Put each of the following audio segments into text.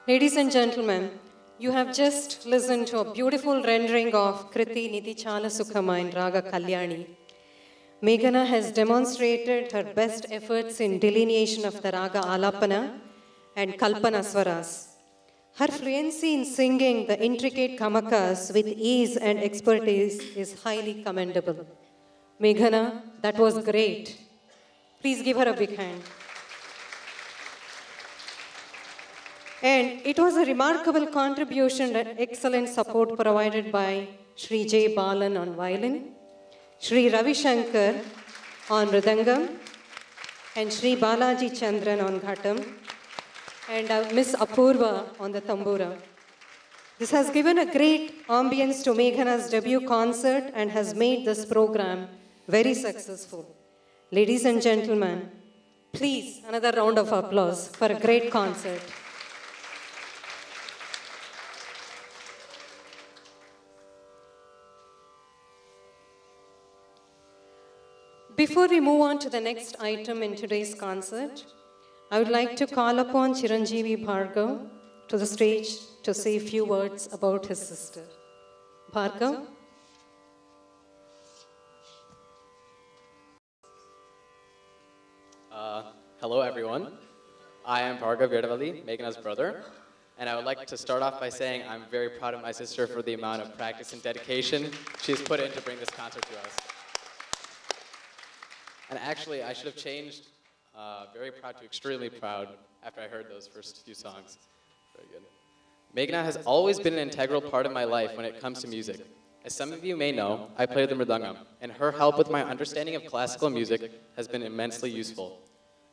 Ladies and gentlemen, you have just listened to a beautiful rendering of Kriti Nidichala Sukhama in Raga Kalyani. Meghana has demonstrated her best efforts in delineation of the Raga Alapana and Kalpana Swaras. Her fluency in singing the intricate kamakas with ease and expertise is highly commendable. Meghana, that was great. Please give her a big hand. And it was a remarkable contribution and excellent support provided by Sri J. Balan on violin, Sri Ravi Shankar on mridangam, and Sri Balaji Chandran on ghatam, and Miss Apurva on the tambura. This has given a great ambience to Meghana's debut concert and has made this program very successful. Ladies and gentlemen, please, another round of applause for a great concert. Before we move on to the next item in today's concert, I would like to call upon Chiranjeevi Bhargav to the stage to say a few words about his sister. Bhargav? Hello everyone. I am Bhargav Vedavalli, Meghana's brother, and I would like to start off by saying I'm very proud of my sister for the amount of practice and dedication she has put in to bring this concert to us. And actually, I should have changed very proud to extremely proud after I heard those first few songs. Very good. Meghana has always been an integral part of my life when it comes to music. As some of you may know, I play the mridangam, and her help with my understanding of classical music has been immensely useful.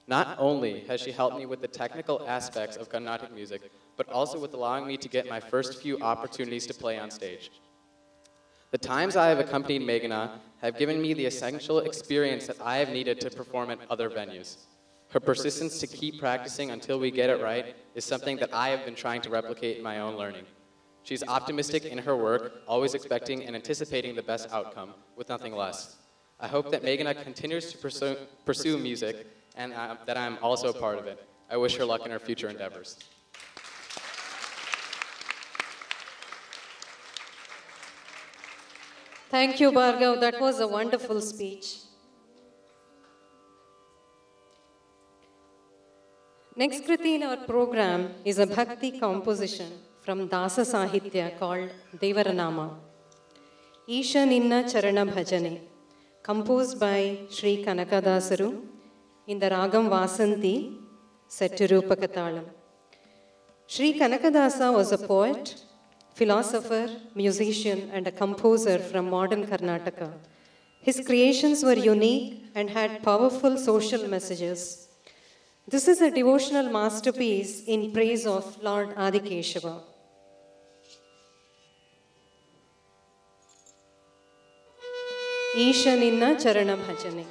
Not only has she helped me with the technical aspects of Carnatic music, but also with allowing me to get my first few opportunities to play on stage. The times I have accompanied Meghana have given me the essential experience that I have needed to perform at other venues. Her persistence to keep practicing until we get it right is something that I have been trying to replicate in my own learning. She's optimistic in her work, always expecting and anticipating the best outcome, with nothing less. I hope that Meghana continues to pursue music and that I am also a part of it. I wish her luck in her future endeavors. Thank you, Bhargav. That was a wonderful speech. Next Kriti in our program is a Bhakti composition from Dasa Sahitya called Devaranama. Isha Ninna Charana Bhajane, composed by Sri Kanakadasaru in the Ragam Vasanti, set to Rupakatalam. Sri Kanakadasa was a poet, philosopher, musician, and a composer from modern Karnataka. His creations were unique and had powerful social messages. This is a devotional masterpiece in praise of Lord Adikeshava. Isha Ninna Charana Bhajane.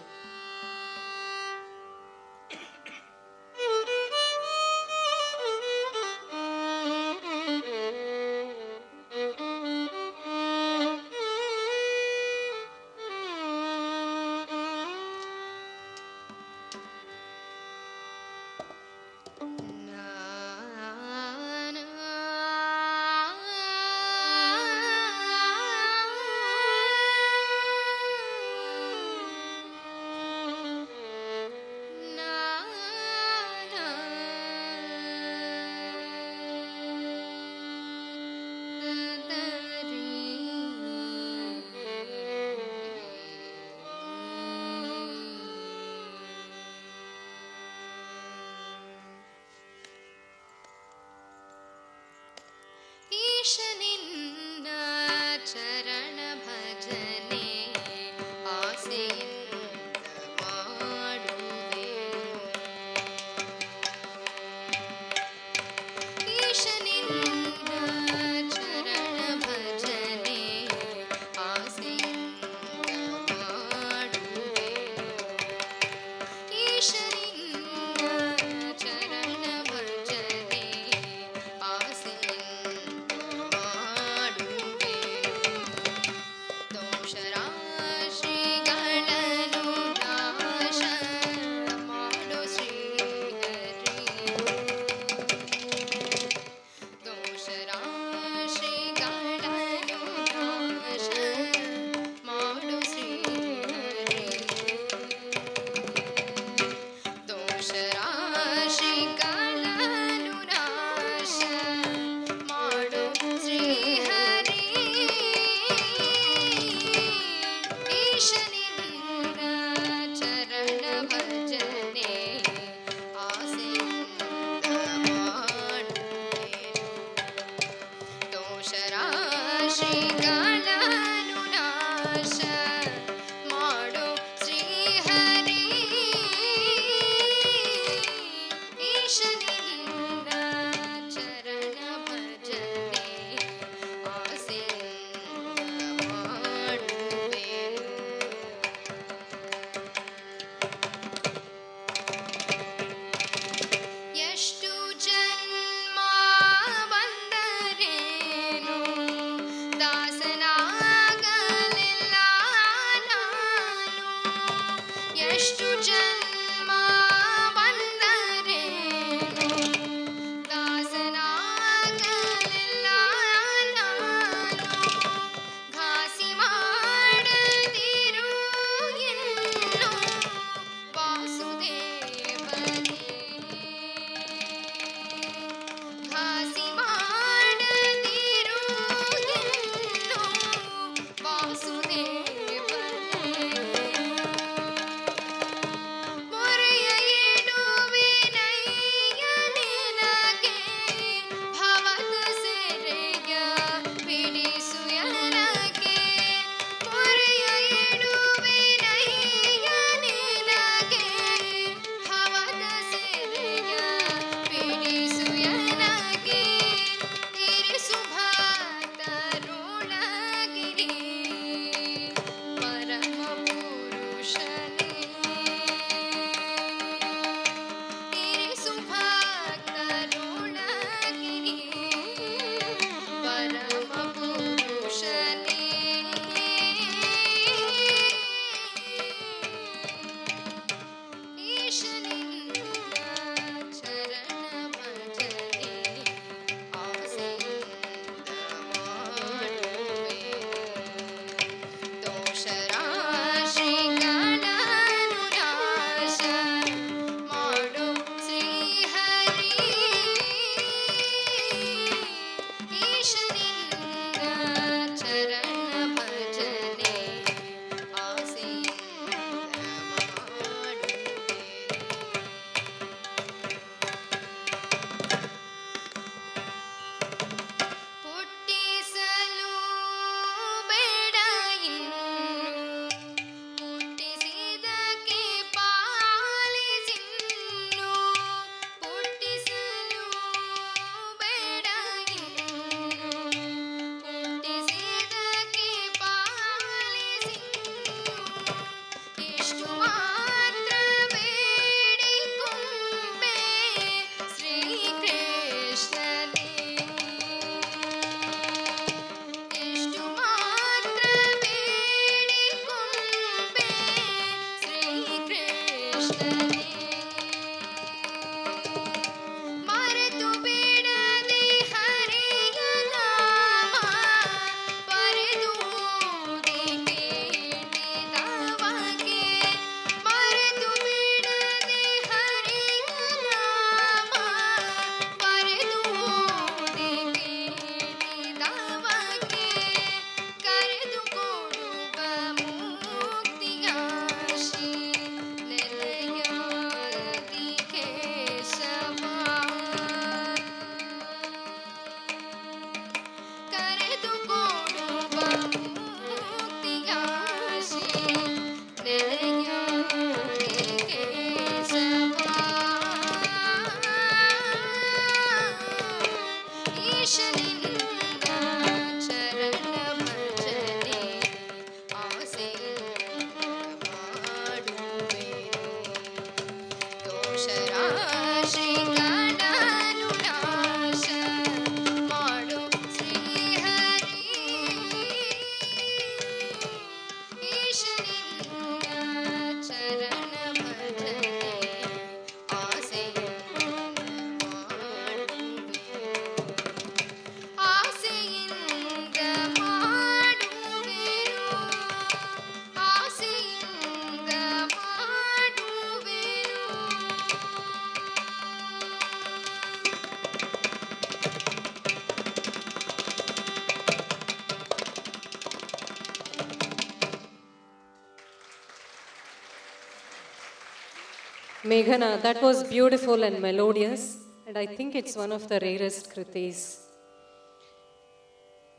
Meghana, that was beautiful and melodious, and I think it's one of the rarest kritis.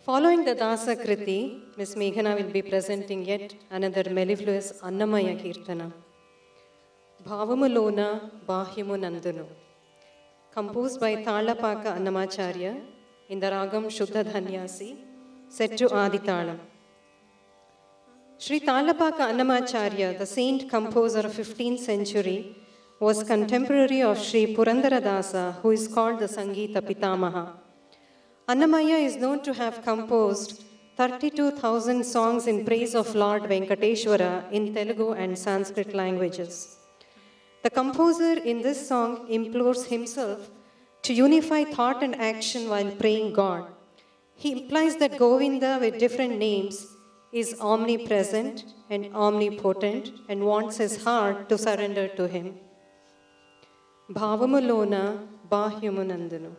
Following the Dasa Kriti, Ms. Meghana will be presenting yet another mellifluous Annamaya Kirtana, Bhavamulona Bahyamu Nandunu, composed by Thalapaka Annamacharya in the Ragam Shuddha Dhanyasi, set to Aditalam. Sri Thalapaka Annamacharya, the saint composer of 15th century, was contemporary of Sri Purandaradasa, who is called the Sangeeta Pitamaha. Annamaya is known to have composed 32,000 songs in praise of Lord Venkateshwara in Telugu and Sanskrit languages. The composer in this song implores himself to unify thought and action while praying God. He implies that Govinda with different names is omnipresent and omnipotent and wants his heart to surrender to him. Bhavamulona Bahyamu Nandunu.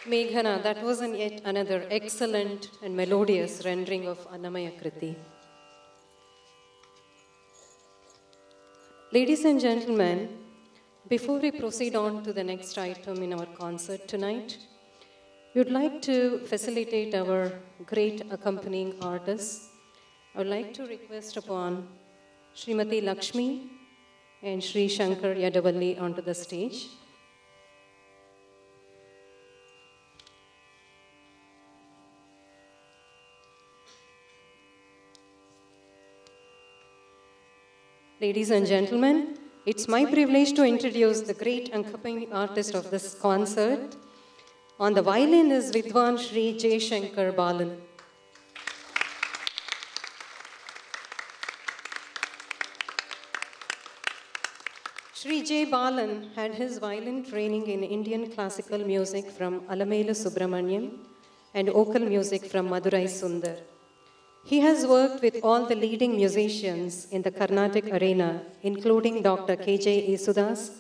Meghana, that was yet another excellent and melodious rendering of Annamaya Kriti. Ladies and gentlemen, before we proceed on to the next item in our concert tonight, we would like to facilitate our great accompanying artists. I would like to request upon Srimati Lakshmi and Sri Shankar Yadavalli onto the stage. Ladies and gentlemen, it's my privilege to introduce the great accompanying artist of this concert. On the violin is Vidwan Sri J. Shankar Balan. Sri J. Balan had his violin training in Indian classical music from Alamelu Subramaniam and vocal music from Madurai Sundar. He has worked with all the leading musicians in the Carnatic arena, including Dr. K.J. Yesudas,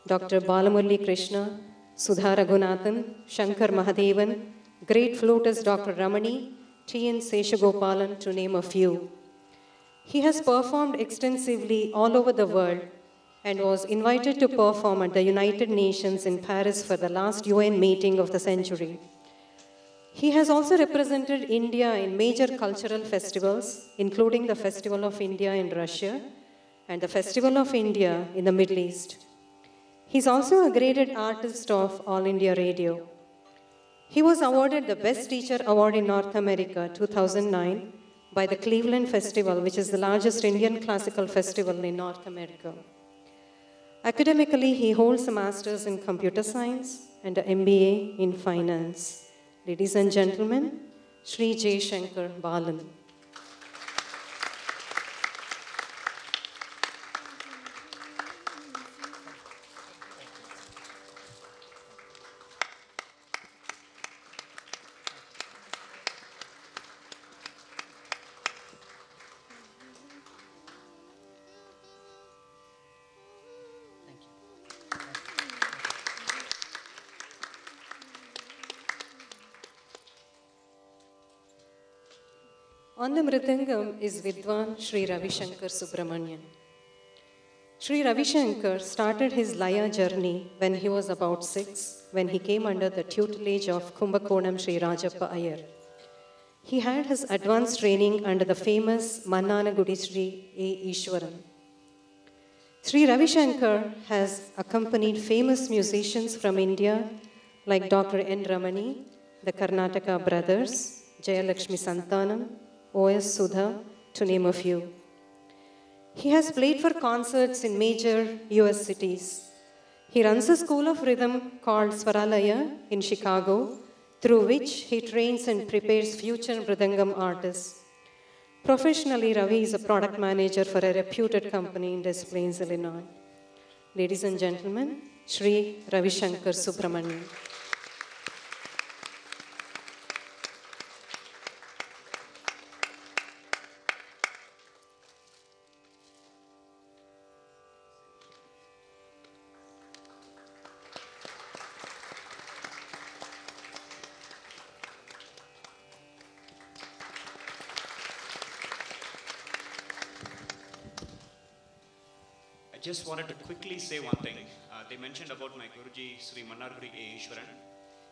Dr. Balamurali Krishna, Sudha Raghunathan, Shankar Mahadevan, great flautist Dr. Ramani, T.N. Seshagopalan, to name a few. He has performed extensively all over the world and was invited to perform at the United Nations in Paris for the last UN meeting of the century. He has also represented India in major cultural festivals, including the Festival of India in Russia and the Festival of India in the Middle East. He's also a graded artist of All India Radio. He was awarded the Best Teacher Award in North America 2009 by the Cleveland Festival, which is the largest Indian classical festival in North America. Academically, he holds a master's in computer science and an MBA in finance. Ladies and gentlemen, Sri J. Shankar Balan. On the mridangam is Vidwan Sri Ravi Shankar Subramanian. Sri Ravi Shankar started his Laya journey when he was about 6, when he came under the tutelage of Kumbakonam Sri Rajappa Iyer. He had his advanced training under the famous Mannanagudi Sri A. Ishwaran. Sri Ravi Shankar has accompanied famous musicians from India like Dr. N. Ramani, the Karnataka Brothers, Jayalakshmi Santanam, O.S. Sudha, to name a few. He has played for concerts in major US cities. He runs a school of rhythm called Swaralaya in Chicago, through which he trains and prepares future Mridangam artists. Professionally, Ravi is a product manager for a reputed company in Des Plaines, Illinois. Ladies and gentlemen, Sri Ravi Shankar Subramanian. I just wanted to quickly say one thing. They mentioned about my Guruji, Sri Mannargudi A. Ishwaran.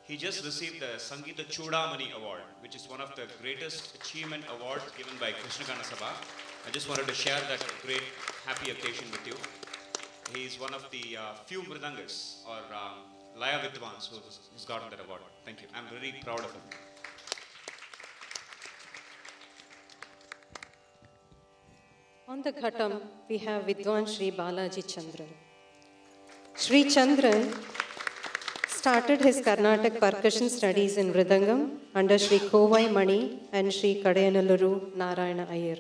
He just received the Sangeeta Chudamani Award, which is one of the greatest achievement awards given by Krishnagana Sabha. I just wanted to share that great, happy occasion with you. He is one of the few Mridangas or Laya Vidwans who's gotten that award. Thank you. I'm very proud of him. On the Ghatam, we have Vidwan Sri Balaji Chandran. Sri Chandran started his Carnatic percussion studies in Mridangam under Sri Kovai Mani and Sri Kadayanalluru Narayana Iyer.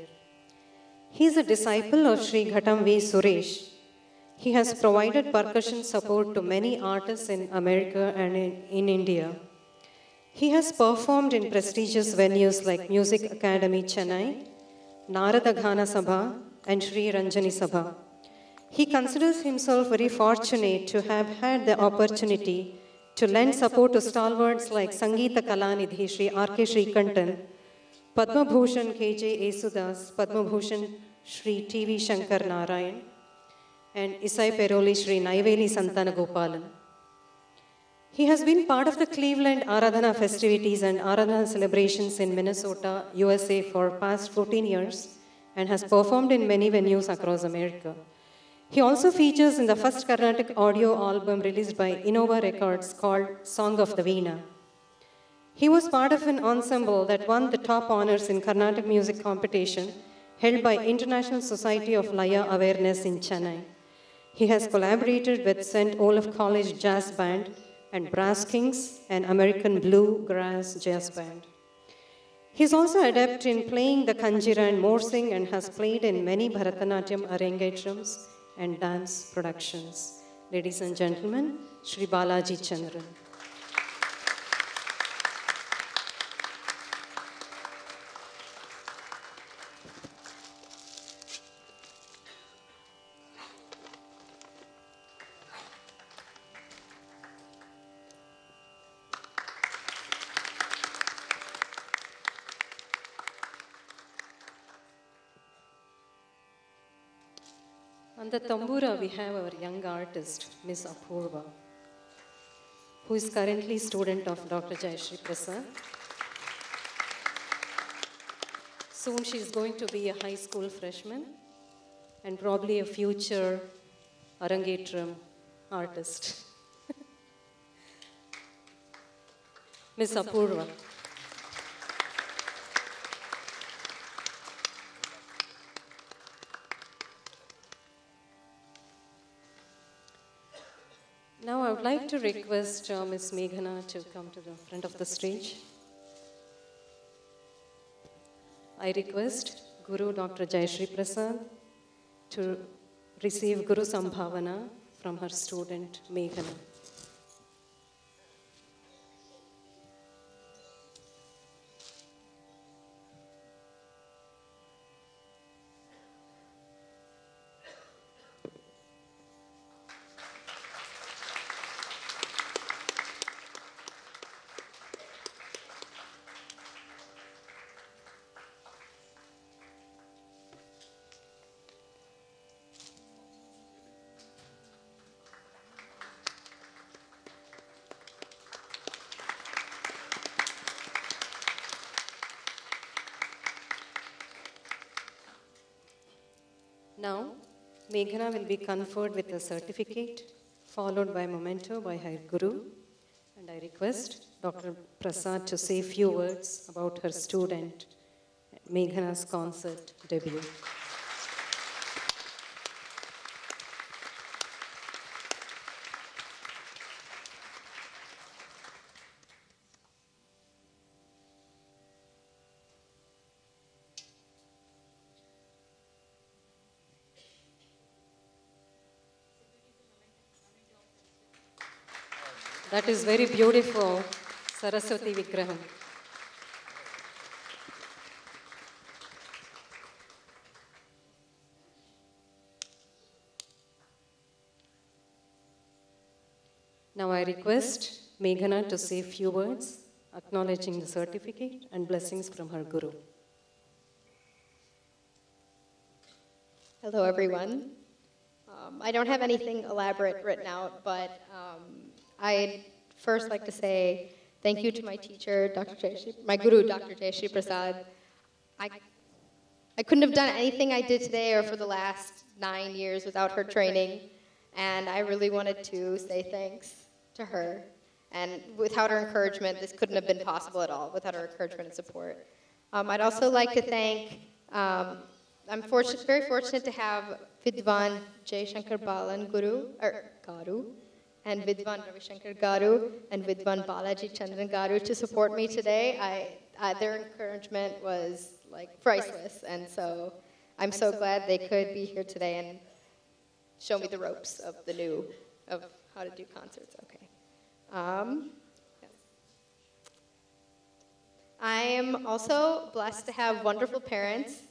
He is a disciple of Sri Ghatam V. Suresh. He has provided percussion support to many artists in America and in India. He has performed in prestigious venues like Music Academy Chennai, Narada Ghana Sabha, and Sri Ranjani Sabha. He considers himself very fortunate to have had the opportunity to lend support to stalwarts like Sangeeta Kalanidhi Shri R.K. Srikantan, Padma Bhushan K.J. Esudas, Padma Bhushan Shri T.V. Shankar Narayan, and Isai Peroli Shri Naiveli Santana Gopalan. He has been part of the Cleveland Aradhana festivities and Aradhana celebrations in Minnesota, USA for past 14 years and has performed in many venues across America. He also features in the first Carnatic audio album released by Innova Records called Song of the Veena. He was part of an ensemble that won the top honors in Carnatic music competition held by International Society of Laya Awareness in Chennai. He has collaborated with St. Olaf College Jazz Band and Brass Kings, an American bluegrass jazz band. He is also adept in playing the kanjira and morsing and has played in many Bharatanatyam arangetrams and dance productions. Ladies and gentlemen, Shri Balaji Chandran. On the tambura, we have our young artist, Ms. Apurva, who is currently a student of Dr. Jayashree Prasad. Soon she is going to be a high school freshman and probably a future Arangetram artist. Ms. Apurva. Now I would like to request Ms. Meghana to come to the front of the stage. I request Guru Dr. Jayashree Prasad to receive Guru Sambhavana from her student Meghana. Now, Meghana will be conferred with a certificate, followed by a memento by her Guru. And I request Dr. Prasad to say a few words about her student, Meghana's concert debut. That is very beautiful, Saraswati Vigraham. Now I request Meghana to say a few words, acknowledging the certificate and blessings from her Guru. Hello, everyone. I don't have anything elaborate written out, but I'd first like to say thank you to my teacher, my Guru, Dr. Jayashree Prasad. I couldn't have done anything I did today or for the last 9 years without her training, and I really wanted to say thanks to her. And without her encouragement, this couldn't have been possible at all, without her encouragement and support. I'd also like to thank, I'm very fortunate to have Vidwan Jay Shankar Balan Garu, and Vidwan Ravi Shankar Garu, and Vidwan Balaji Chandran Garu to support me today. Their encouragement was like priceless, and so I'm so glad they could be here today and show me the ropes of of how to do concerts. Okay. Yes. I am also blessed to have wonderful parents,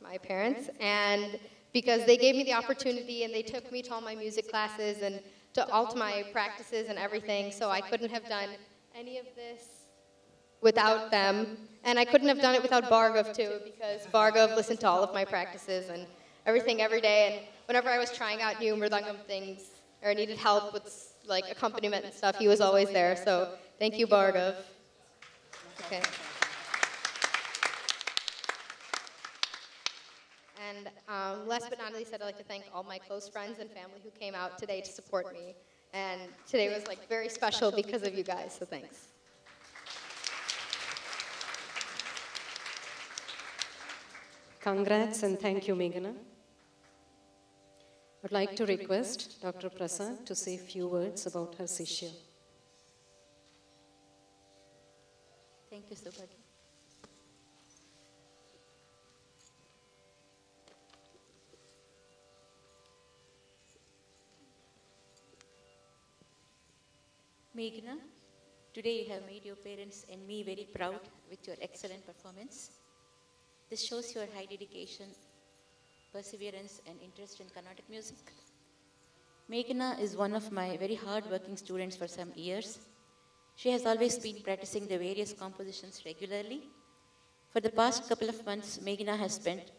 my parents, and because they gave me the opportunity and they took me to all my music classes and to all to my practices and everything, so I couldn't have done any of this without them. And I couldn't have done it without Bhargav too, because Bhargav listened to all of my practices and everything every day. And whenever I was trying out new mridangam things or needed help with like accompaniment and stuff, he was always there. So thank you, Bhargav. Okay. And last but not least, I'd like to thank all my close friends and family who came out today to support me. And today was like very special because of you guys, so thanks. Congrats and thank you, Meghana. I'd like to request Dr. Prasad to say a few words about her Sishya. Thank you, Subhagi. Meghana, today you have made your parents and me very proud with your excellent performance. This shows your high dedication, perseverance, and interest in Carnatic music. Meghana is one of my very hard-working students for some years. She has always been practicing the various compositions regularly. For the past couple of months, Meghana has spent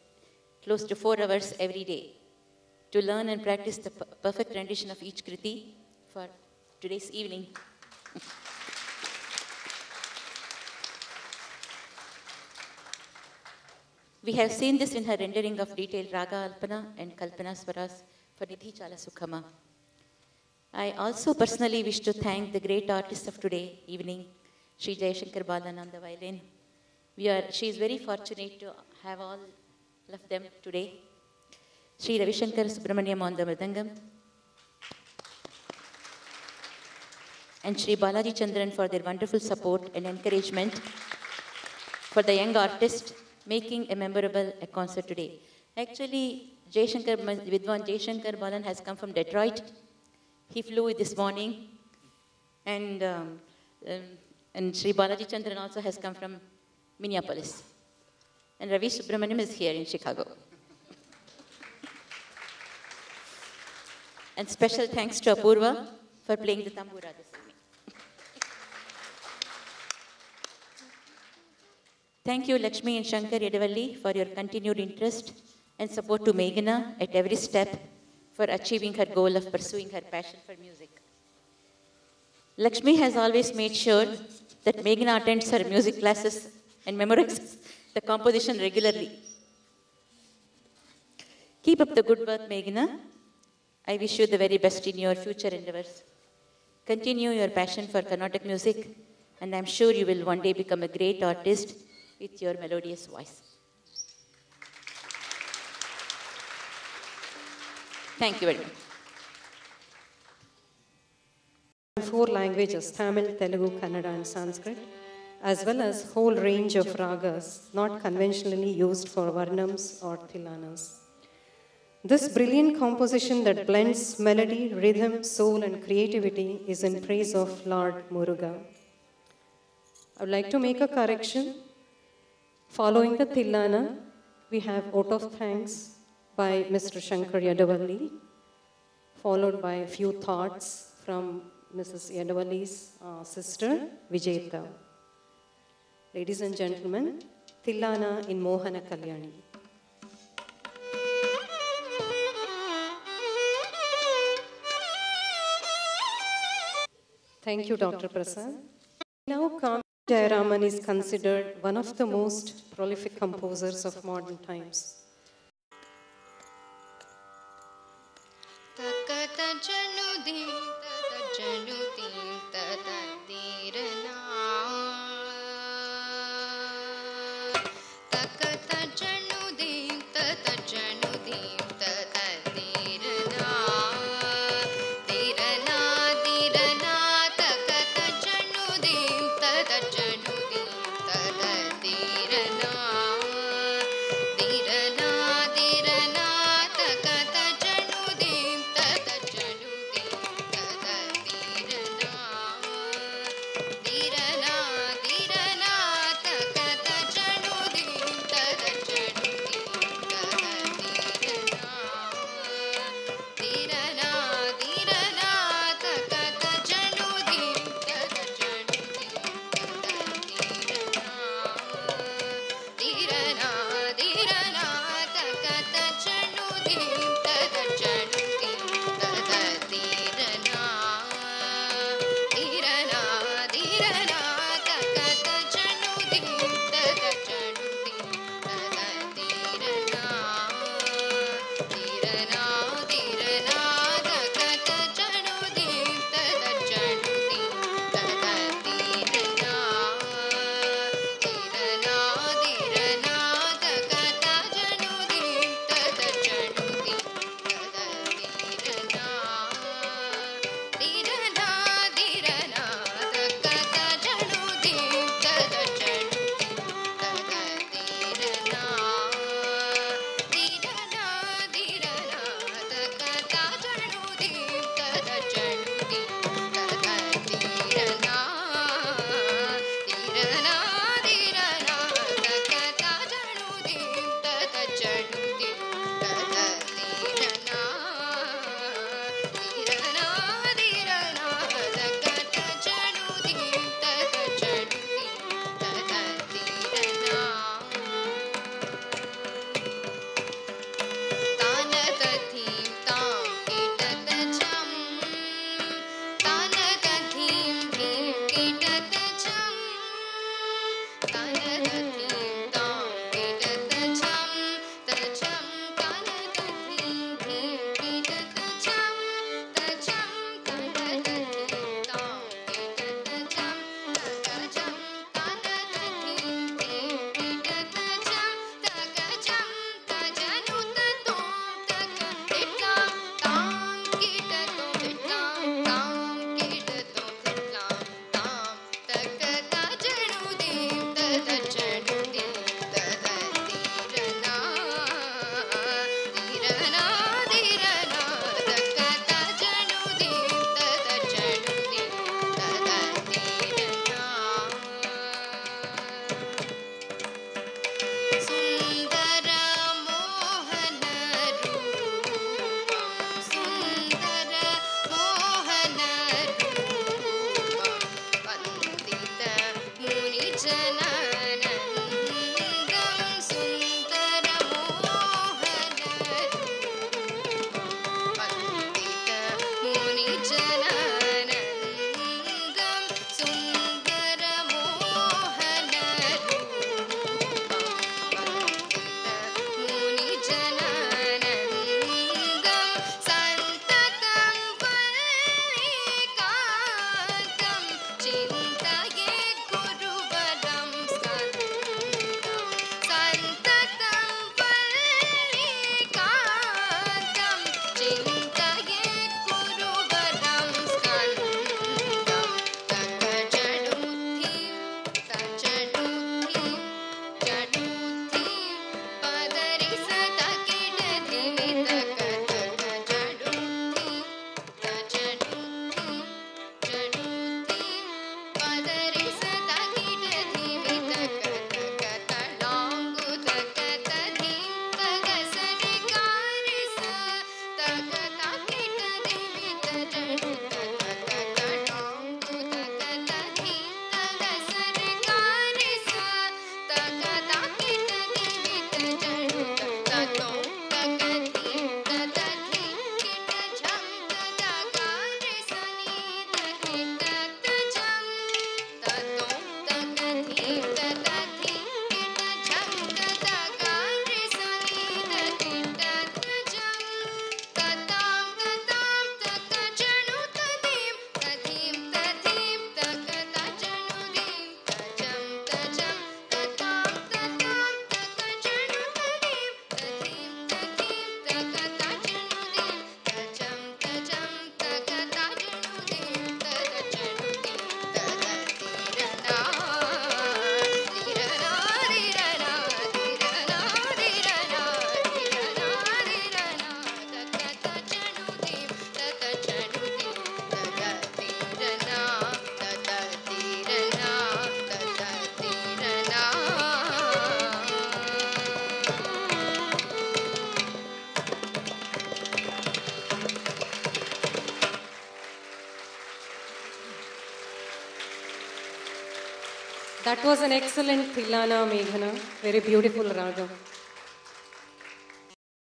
close to 4 hours every day to learn and practice the perfect rendition of each kriti for today's evening. We have seen this in her rendering of detailed Raga Alpana and Kalpana Swaras for Nidhi Chala Sukhama. I also personally wish to thank the great artists of today evening, Sri Jayashankar Balan on the violin. She is very fortunate to have all of them today. Sri Ravishankar Subramaniam on the mridangam, and Sri Balaji Chandran for their wonderful support and encouragement for the young artist making a memorable concert today. Actually, Vidwan Jayashankar Balan has come from Detroit. He flew this morning, and Sri Balaji Chandran also has come from Minneapolis. And Ravi Subramaniam is here in Chicago. And special thanks to Apurva for playing the tambura this evening. Thank you, Lakshmi and Shankar Yedavalli, for your continued interest and support to Meghana at every step for achieving her goal of pursuing her passion for music. Lakshmi has always made sure that Meghana attends her music classes and memorizes the composition regularly. Keep up the good work, Meghana. I wish you the very best in your future endeavors. Continue your passion for Carnatic music, and I'm sure you will one day become a great artist with your melodious voice. Thank you very much. 4 languages, Tamil, Telugu, Kannada and Sanskrit, as well as whole range of ragas not conventionally used for varnams or thilanas. This brilliant composition that blends melody, rhythm, soul and creativity is in praise of Lord Muruga. I would like to make a correction. Following the Thillana, we have Vote of Thanks by Mr. Shankar Yedavalli, followed by a few thoughts from Mrs. Yedavalli's sister, Vijayta. Ladies and gentlemen, Thillana in Mohana Kalyani. Thank you, Dr. Prasad. Now, Kami Jayaraman is considered one of the most prolific composers of modern times. That was an excellent Tilana Meghana, very beautiful ragam.